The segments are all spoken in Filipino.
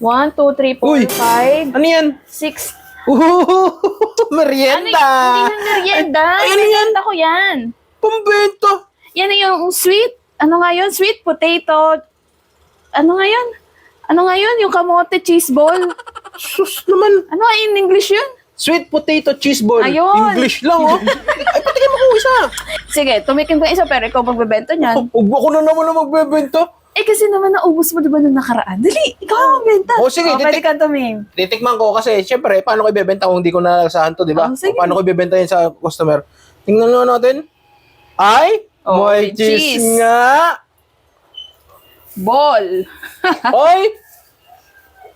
1, 2, 3, 4, Uy! 5, Ano yan? 6. Merienda! Hindi na merienda. Ay, ano yan? Merienda ko yan. Pambento! Yan yung sweet. Ano nga yun? Sweet potato. Ano nga yun? Ano nga yun? Yung kamote cheese ball. Sus naman! Ano nga in English yun? Sweet potato cheese ball. Ayun. English lang, oh. Ay, patikin mo ko isa. Sige, tumikim ka isa pero ikaw magbebenta niyan. Huwag ako na naman na magbebenta. Eh kasi naman naubos mo diba nung nakaraan? Dali, ikaw ang magbenta. Oh, sige, pwede ka tumim. Titikman ko kasi, syempre, paano ko ibebenta kung hindi ko nalasahan to, di ba? Oh, sige. Paano ko ibebenta yan sa customer? Tingnan na natin. Ay, Oh, may may cheese cheese. nga. Ball. Ay,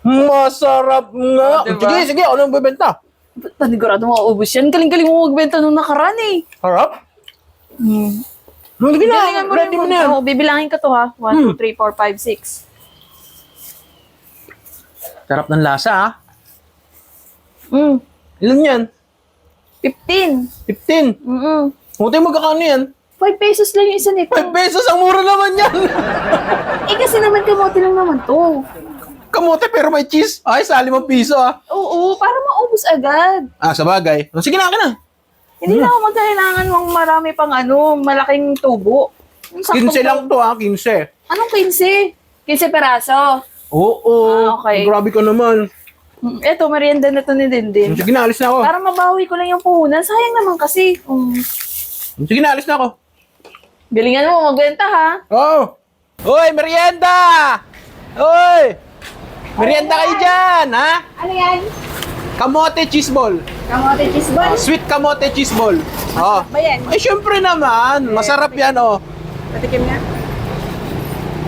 masarap nga. Oh, diba? Sige, sige, ano yung bebenta? Panigurado mo maubos yan. Galing-galing mo magbenta nung nakaraan eh. Harap? Hmm. Sige na, Galingan mo ready mo na yan. Oh, bibilangin ko to ha. 1, 2, 3, 4, 5, 6. Sarap ng lasa, ah. Mm. Ilan yan? 15. 15. Buti magkakano yan? 5 pesos lang yung isa nito. 5 pesos, ang mura naman yan. Eh kasi naman kamote lang naman to. Kamote pero may cheese. Ay, sa 5 piso, ah. Oo, para maubos agad. Ah, sa bagay. Sige na, akin na. Hindi na ako magkailangan ng marami pang malaking tubo. Yung 15 lang to, ah. 15. Anong 15? 15 peraso. Oo. Ah, okay. Grabe ka naman. Eto, merienda na to ni Dindin. Sige na, alis na ako. Para mabawi ko lang yung puhunan. Sayang naman kasi. Sige na, alis na ako. Galingan mo, magbenta ha. Oh! Hoy, merienda! Hoy! Merienda kayo dyan, ha? Ano yan? Kamote cheese ball. Kamote cheese ball? Sweet kamote cheese ball. Oh. Ba yan? Ay, syempre naman. Masarap yan, oh. Patikim nga.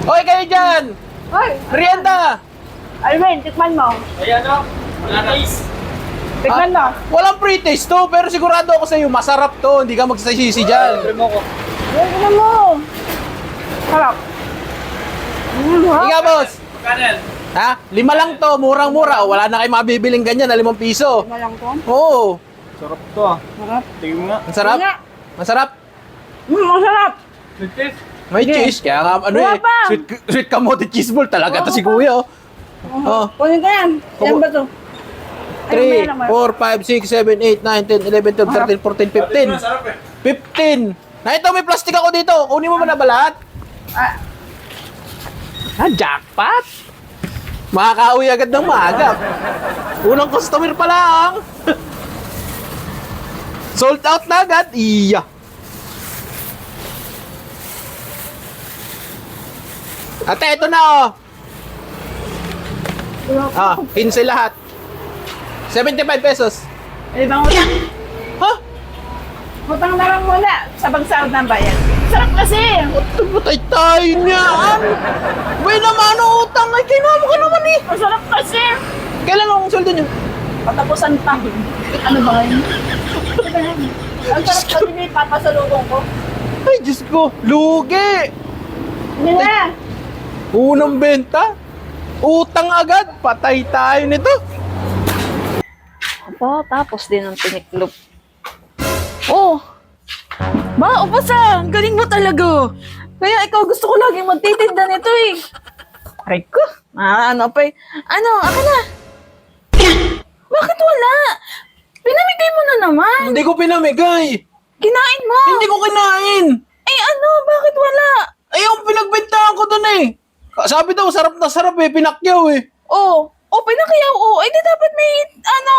Hoy, kayo dyan! Hoy! Merienda! Alvin, tikman mo. Ayan o, wala na is. Tikman mo. Walang pre-taste to, pero sigurado ako sa'yo, masarap to. Hindi ka magsasisi dyan. Libre mo ko. Tikman mo. Sarap. Ikaw, boss. Magkano yan? Ha? 5 lang to, murang-mura. Wala na kayo mabibiling ganyan na 5 piso. Malang ko. Oo. Sarap to ah. Sarap. Tingin mo nga. Ang sarap. Wala. Masarap. Masarap. Sweet May Sige. cheese. Kaya nga, ano Wala eh. pa. Sweet kamote cheese ball talaga to si kuya, oh. Oh. Kunin ko yan. Yan ba to? 3, 4, 5, 6, 7, 8, 9, 10, 11, 12, 13, 14, 15. Sarap eh. 15. Na ito, may plastic ako dito. Kunin mo ba na ba lahat? Ah, jackpot. Makakauwi agad ng maaga. Unang customer pa lang. Sold out na agad. Iya. Ate, ito na, oh. Ah, 15 lahat. 75 pesos. Pwede bang utang? Ha? Utang na lang muna sa bagsahod ng bayan. Sarap kasi. Patay tayo niyan. Bay naman, utang. Ay, kinamo ka naman eh. Masarap kasi. Kailan ang sweldo niyo? Patapusan pa. Ano ba yun? Ang sarap kasi may papasalubong ko. Ay, Diyos ko. Lugi. Hindi na. Unang benta. Utang agad. Patay tayo nito. Aba, tapos din ang tiniklop. Oh! Ba, upasa! Ang galing mo talaga! Kaya ikaw gusto ko laging magtitinda nito eh. Aray ko! Ano pa eh. Ano, aka na! Bakit wala? Pinamigay mo na naman! Hindi ko pinamigay. Kinain mo! Hindi ko kinain. Eh ano, bakit wala? Ay, yung pinagbentahan ko dun eh. Sabi daw, sarap na sarap eh. Pinakyaw eh. Oh, pinakayaw, oh. Eh di dapat may,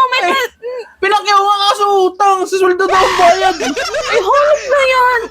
may... Pinakyaw nga kaso utang. Sa sweldo daw ang bayad. Ay, hulog na yan!